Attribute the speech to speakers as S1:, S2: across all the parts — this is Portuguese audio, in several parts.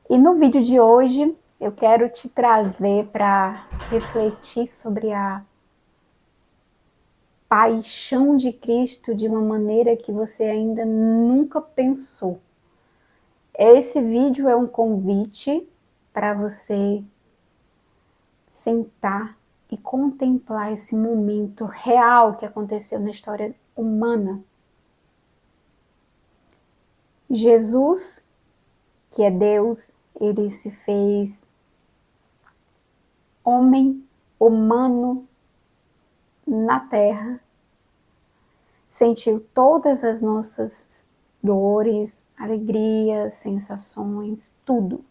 S1: E no vídeo de hoje eu quero te trazer para refletir sobre a paixão de Cristo de uma maneira que você ainda nunca pensou. Esse vídeo é um convite para você sentar e contemplar esse momento real que aconteceu na história humana. Jesus, que é Deus, ele se fez homem, humano, na terra, sentiu todas as nossas dores, alegrias, sensações, tudo.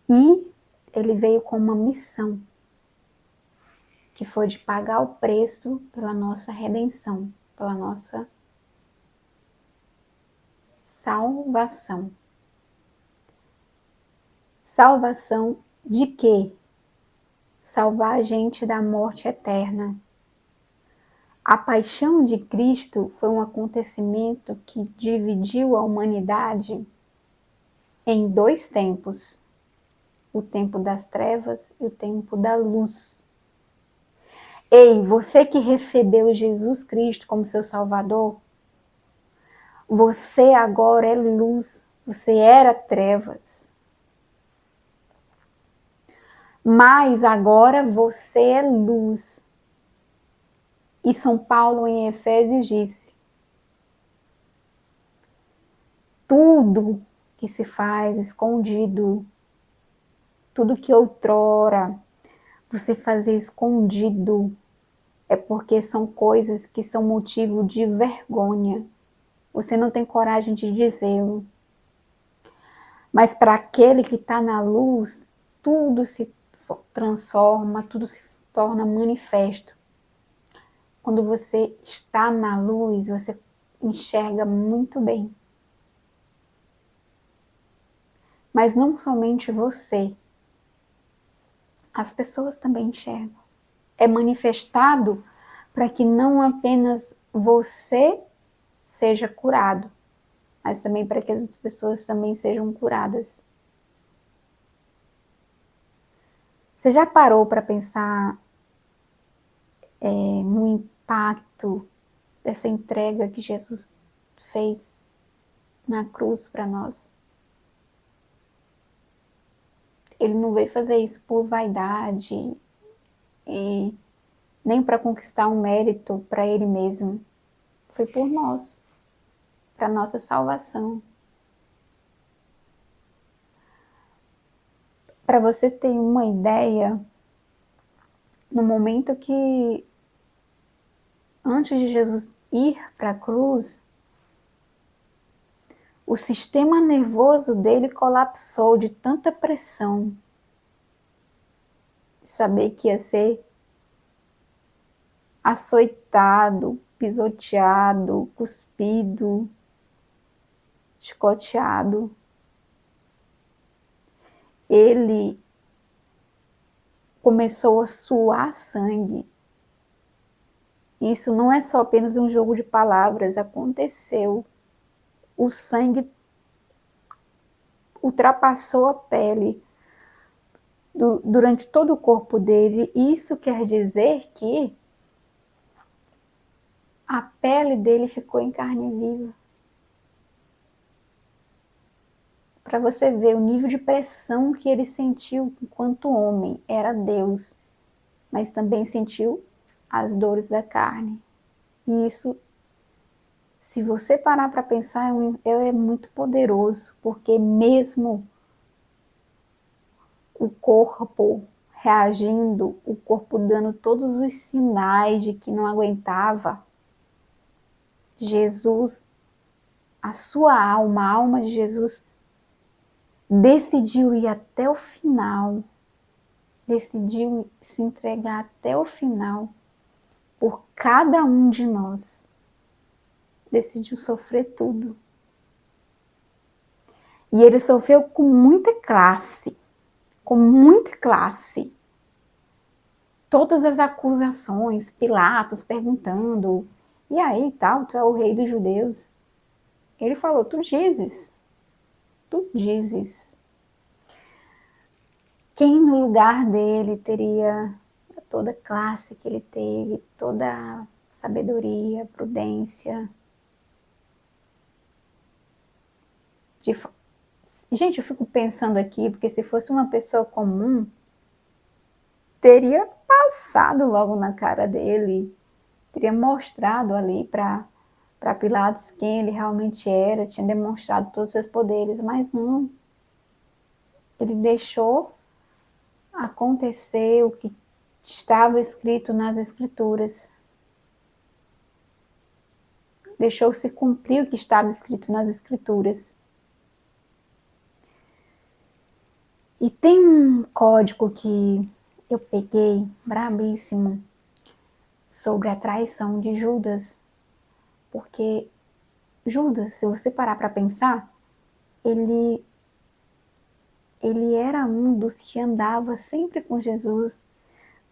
S1: E ele veio com uma missão, que foi de pagar o preço pela nossa redenção, pela nossa salvação. Salvação de quê? Salvar a gente da morte eterna. A paixão de Cristo foi um acontecimento que dividiu a humanidade em dois tempos: o tempo das trevas e o tempo da luz. Ei, você que recebeu Jesus Cristo como seu Salvador, você agora é luz, você era trevas. Mas agora você é luz. E São Paulo em Efésios disse: tudo que se faz escondido, tudo que outrora você fazia escondido, é porque são coisas que são motivo de vergonha. Você não tem coragem de dizê-lo. Mas para aquele que está na luz, tudo se transforma, tudo se torna manifesto. Quando você está na luz, você enxerga muito bem. Mas não somente você, as pessoas também enxergam. É manifestado para que não apenas você seja curado, mas também para que as outras pessoas também sejam curadas. Você já parou para pensar no impacto dessa entrega que Jesus fez na cruz para nós? Ele não veio fazer isso por vaidade e nem para conquistar um mérito para ele mesmo. Foi por nós, para nossa salvação. Para você ter uma ideia, no momento que, antes de Jesus ir para a cruz, o sistema nervoso dele colapsou de tanta pressão, de saber que ia ser açoitado, pisoteado, cuspido, chicoteado. Ele começou a suar sangue. Isso não é só apenas um jogo de palavras, aconteceu. O sangue ultrapassou a pele durante todo o corpo dele. Isso quer dizer que a pele dele ficou em carne viva. Para você ver o nível de pressão que ele sentiu enquanto homem. Era Deus, mas também sentiu as dores da carne. E isso, se você parar para pensar, é muito poderoso, porque mesmo o corpo reagindo, o corpo dando todos os sinais de que não aguentava, Jesus, a sua alma, a alma de Jesus, decidiu ir até o final, decidiu se entregar até o final por cada um de nós. Decidiu sofrer tudo. E ele sofreu com muita classe, com muita classe. Todas as acusações, Pilatos perguntando: e aí, tal, tu é o rei dos judeus? Ele falou: tu dizes tu dizes. Quem no lugar dele teria toda a classe que ele teve, toda a sabedoria, prudência? De... Gente, eu fico pensando aqui, porque se fosse uma pessoa comum, teria passado logo na cara dele, teria mostrado ali para Pilatos quem ele realmente era, tinha demonstrado todos os seus poderes, mas não. Ele deixou acontecer o que estava escrito nas Escrituras. Deixou-se cumprir o que estava escrito nas Escrituras. E tem um código que eu peguei, brabíssimo, sobre a traição de Judas. Porque Judas, se você parar para pensar, ele era um dos que andava sempre com Jesus,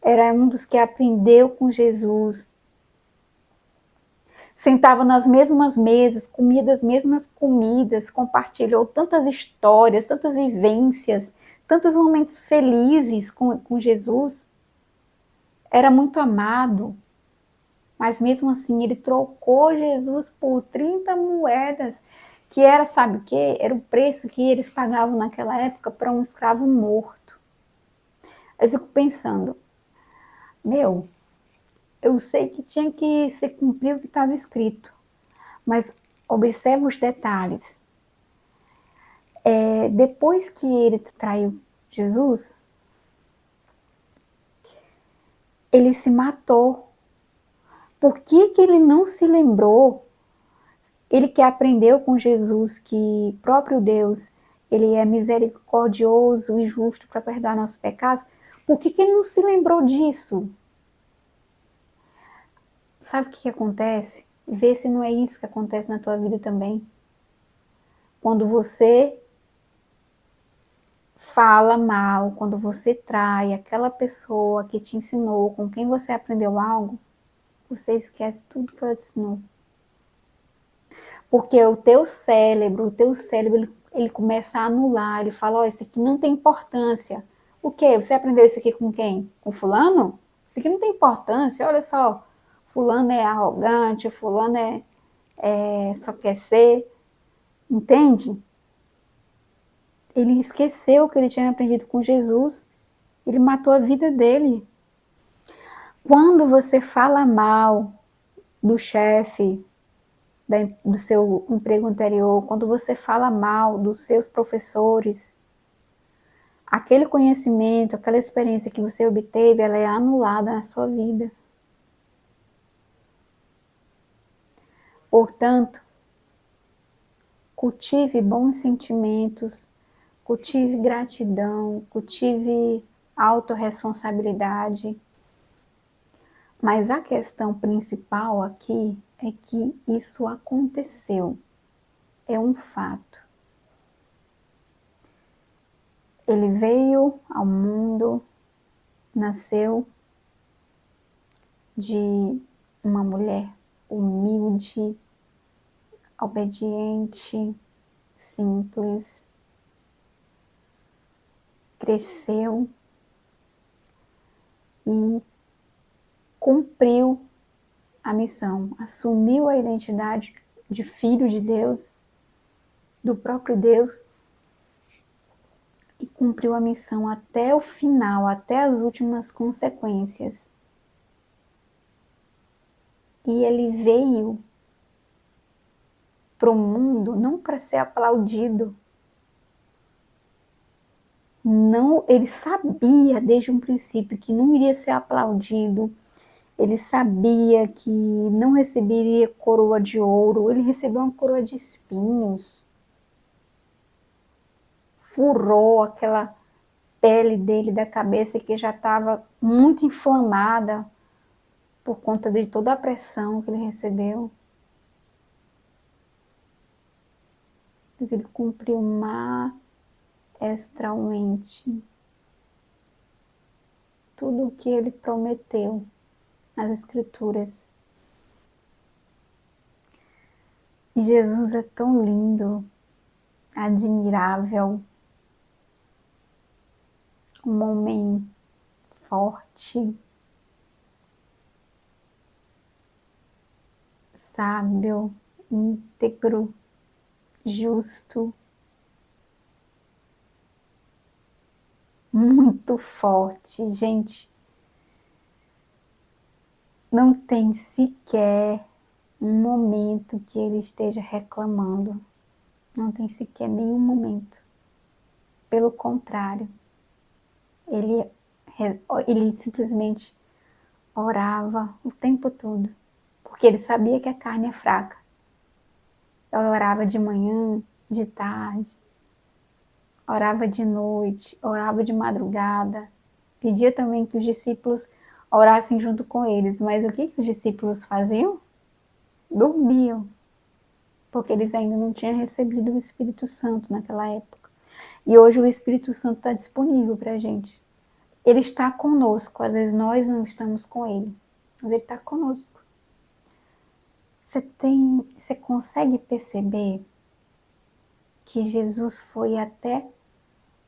S1: era um dos que aprendeu com Jesus, sentava nas mesmas mesas, comia das mesmas comidas, compartilhou tantas histórias, tantas vivências, tantos momentos felizes com Jesus, era muito amado, mas mesmo assim ele trocou Jesus por 30 moedas, que era, sabe o quê? Era o preço que eles pagavam naquela época para um escravo morto. Eu fico pensando, meu, eu sei que tinha que se cumprir o que estava escrito, mas observa os detalhes. Depois que ele traiu Jesus, ele se matou. Por que que ele não se lembrou? Ele que aprendeu com Jesus que próprio Deus, ele é misericordioso e justo para perdoar nossos pecados. Por que que ele não se lembrou disso? Sabe o que acontece? Vê se não é isso que acontece na tua vida também. Quando você fala mal, quando você trai aquela pessoa que te ensinou, com quem você aprendeu algo, você esquece tudo que ela te ensinou. Porque o teu cérebro, ele começa a anular, ele fala, ó, isso aqui não tem importância. O quê? Você aprendeu isso aqui com quem? Com fulano? Isso aqui não tem importância, olha só, fulano é arrogante, fulano só quer ser, entende? Ele esqueceu que ele tinha aprendido com Jesus, ele matou a vida dele. Quando você fala mal do chefe, do seu emprego anterior, quando você fala mal dos seus professores, aquele conhecimento, aquela experiência que você obteve, ela é anulada na sua vida. Portanto, cultive bons sentimentos, cultive gratidão, cultive autorresponsabilidade. Mas a questão principal aqui é que isso aconteceu, é um fato. Ele veio ao mundo, nasceu de uma mulher humilde, obediente, simples, cresceu e cumpriu a missão, assumiu a identidade de filho de Deus, do próprio Deus, e cumpriu a missão até o final, até as últimas consequências. E ele veio para o mundo não para ser aplaudido. Não, ele sabia desde um princípio que não iria ser aplaudido. Ele sabia que não receberia coroa de ouro, ele recebeu uma coroa de espinhos. Furou aquela pele dele da cabeça que já estava muito inflamada por conta de toda a pressão que ele recebeu. Mas ele cumpriu maestralmente tudo o que ele prometeu nas Escrituras. E Jesus é tão lindo, admirável, um homem forte, sábio, íntegro, justo, muito forte. Gente, não tem sequer um momento que ele esteja reclamando. Não tem sequer nenhum momento. Pelo contrário, ele, ele simplesmente orava o tempo todo, porque ele sabia que a carne é fraca. Ele orava de manhã, de tarde, orava de noite, orava de madrugada. Pedia também que os discípulos orassem junto com eles, mas o que os discípulos faziam? Dormiam, porque eles ainda não tinham recebido o Espírito Santo naquela época. E hoje o Espírito Santo está disponível para a gente. Ele está conosco, às vezes nós não estamos com ele, mas ele está conosco. Você consegue perceber que Jesus foi até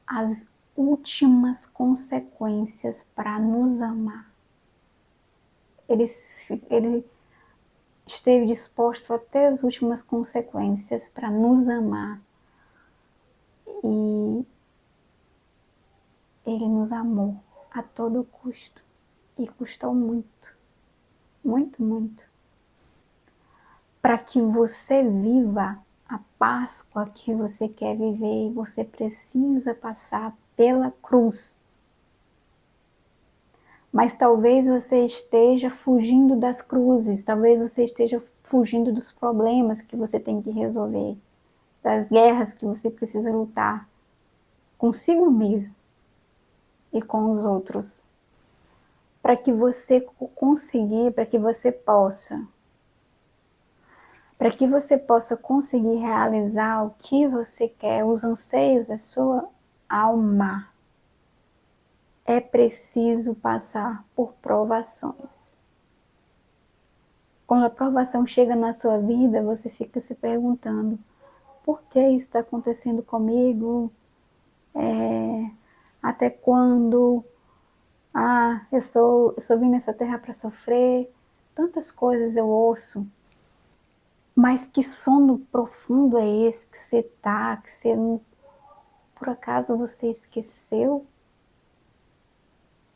S1: as últimas consequências para nos amar? Ele esteve disposto até as últimas consequências para nos amar. E ele nos amou a todo custo. E custou muito, muito, muito. Para que você viva a Páscoa que você quer viver, você precisa passar pela cruz. Mas talvez você esteja fugindo das cruzes, talvez você esteja fugindo dos problemas que você tem que resolver, das guerras que você precisa lutar consigo mesmo e com os outros. Para que você conseguir, para que você possa conseguir realizar o que você quer, os anseios da sua alma, é preciso passar por provações. Quando a provação chega na sua vida, você fica se perguntando: por que isso está acontecendo comigo? Até quando? Eu sou vim nessa terra para sofrer. Tantas coisas eu ouço. Mas que sono profundo é esse que você está, que você não, por acaso você esqueceu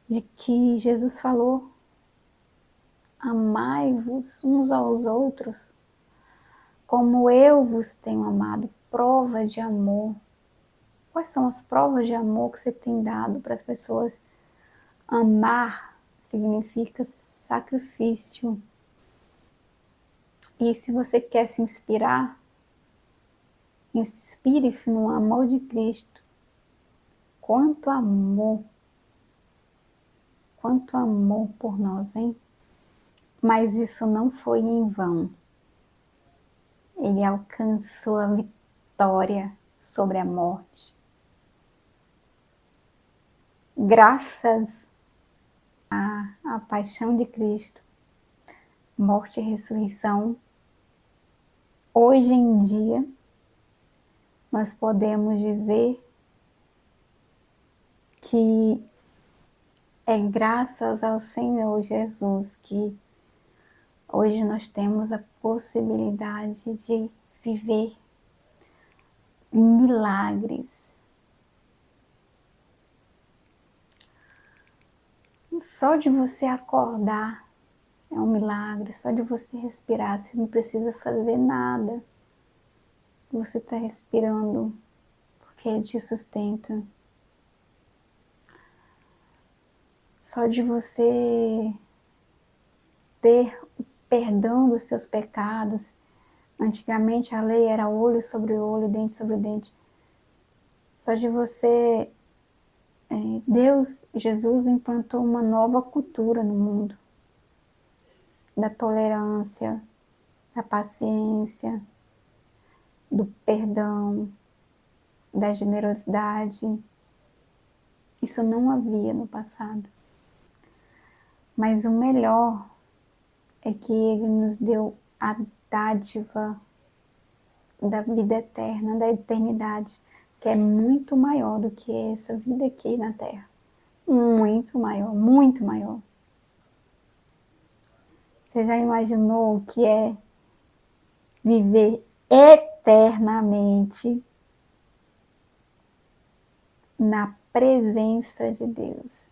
S1: de que Jesus falou: amai-vos uns aos outros, como eu vos tenho amado. Prova de amor. Quais são as provas de amor que você tem dado para as pessoas? Amar significa sacrifício. E se você quer se inspirar, inspire-se no amor de Cristo. Quanto amor por nós, hein? Mas isso não foi em vão. Ele alcançou a vitória sobre a morte. Graças à paixão de Cristo, morte e ressurreição, hoje em dia, nós podemos dizer que é graças ao Senhor Jesus que hoje nós temos a possibilidade de viver milagres. Só de você acordar é um milagre, só de você respirar, você não precisa fazer nada. Você está respirando porque Ele te sustenta. Só de você ter o perdão dos seus pecados. Antigamente a lei era olho sobre olho, dente sobre dente. Só de você... Deus, Jesus implantou uma nova cultura no mundo. Da tolerância, da paciência, do perdão, da generosidade. Isso não havia no passado. Mas o melhor é que Ele nos deu a dádiva da vida eterna, da eternidade, que é muito maior do que essa vida aqui na Terra. Muito maior, muito maior. Você já imaginou o que é viver eternamente na presença de Deus?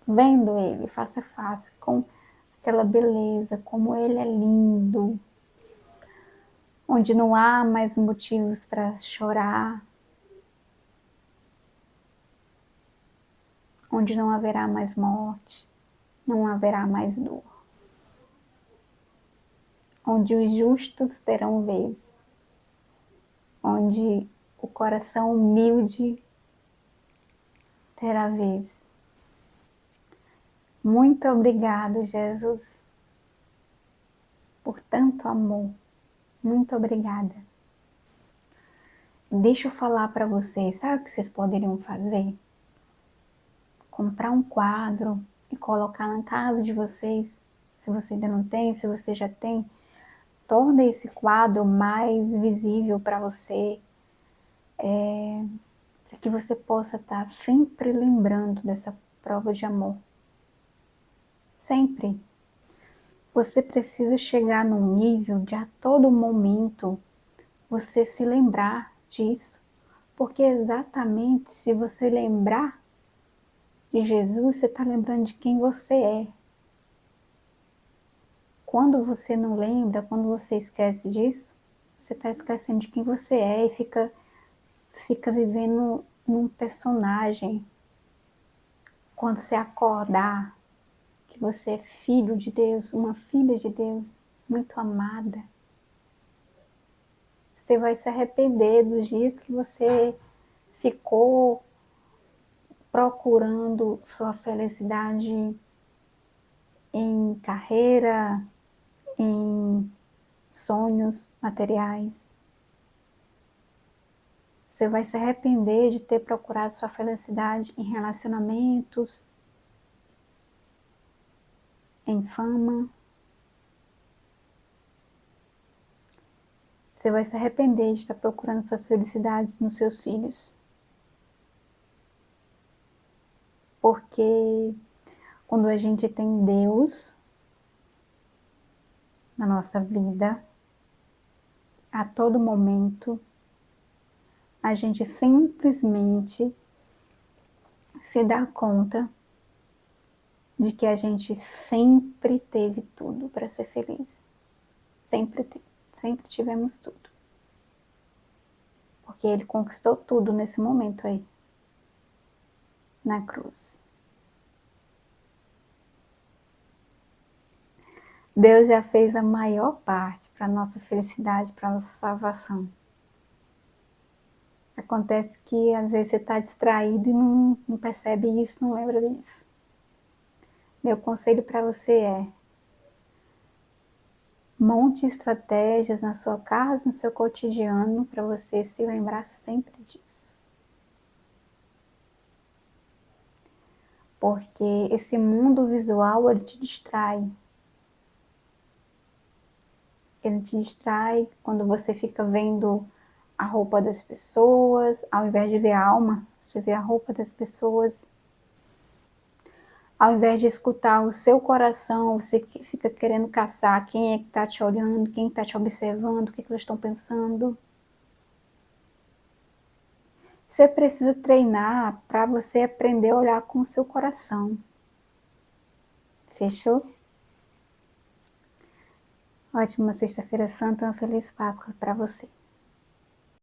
S1: Vendo Ele face a face, com aquela beleza, como Ele é lindo, onde não há mais motivos para chorar, onde não haverá mais morte, não haverá mais dor, onde os justos terão vez, onde o coração humilde terá vez. Muito obrigado, Jesus, por tanto amor. Muito obrigada. Deixa eu falar para vocês, sabe o que vocês poderiam fazer? Comprar um quadro e colocar na casa de vocês. Se você ainda não tem, se você já tem, torna esse quadro mais visível para você, para que você possa estar sempre lembrando dessa prova de amor. Sempre. Você precisa chegar num nível de a todo momento você se lembrar disso, porque exatamente se você lembrar de Jesus, você está lembrando de quem você é. Quando você não lembra, quando você esquece disso, você está esquecendo de quem você é e fica vivendo num personagem. Quando você acordar, que você é filho de Deus, uma filha de Deus, muito amada, você vai se arrepender dos dias que você ficou procurando sua felicidade em carreira, em sonhos materiais. Você vai se arrepender de ter procurado sua felicidade em relacionamentos, em fama. Você vai se arrepender de estar procurando suas felicidades nos seus filhos. Porque quando a gente tem Deus na nossa vida, a todo momento, a gente simplesmente se dá conta de que a gente sempre teve tudo para ser feliz. Sempre tivemos tudo. Porque Ele conquistou tudo nesse momento aí, na cruz. Deus já fez a maior parte para a nossa felicidade, para a nossa salvação. Acontece que às vezes você está distraído e não percebe isso, não lembra disso. Meu conselho para você é: monte estratégias na sua casa, no seu cotidiano, para você se lembrar sempre disso. Porque esse mundo visual, ele te distrai. Ele te distrai quando você fica vendo a roupa das pessoas, ao invés de ver a alma, você vê a roupa das pessoas. Ao invés de escutar o seu coração, você fica querendo caçar quem é que está te olhando, quem está te observando, o que eles estão pensando. Você precisa treinar para você aprender a olhar com o seu coração. Fechou? Ótima Sexta-feira Santa, uma feliz Páscoa para você.